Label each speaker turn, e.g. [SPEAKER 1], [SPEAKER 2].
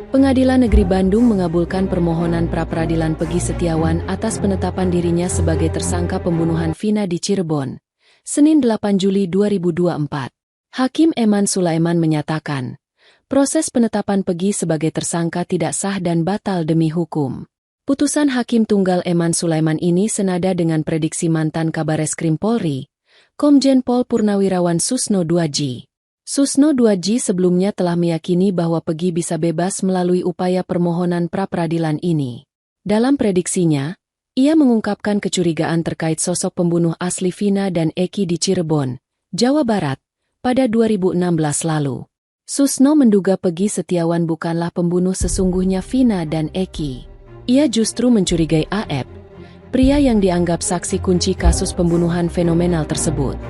[SPEAKER 1] Pengadilan Negeri Bandung mengabulkan permohonan pra-peradilan Peggy Setiawan atas penetapan dirinya sebagai tersangka pembunuhan Vina di Cirebon, Senin 8 Juli 2024. Hakim Eman Sulaiman menyatakan, proses penetapan Peggy sebagai tersangka tidak sah dan batal demi hukum. Putusan Hakim Tunggal Eman Sulaiman ini senada dengan prediksi mantan Kabareskrim Polri, Komjen Pol Purnawirawan Susno Duaji. Susno Duaji sebelumnya telah meyakini bahwa Peggy bisa bebas melalui upaya permohonan pra-peradilan ini. Dalam prediksinya, ia mengungkapkan kecurigaan terkait sosok pembunuh asli Vina dan Eki di Cirebon, Jawa Barat, pada 2016 lalu. Susno menduga Peggy Setiawan bukanlah pembunuh sesungguhnya Vina dan Eki. Ia justru mencurigai AF, pria yang dianggap saksi kunci kasus pembunuhan fenomenal tersebut.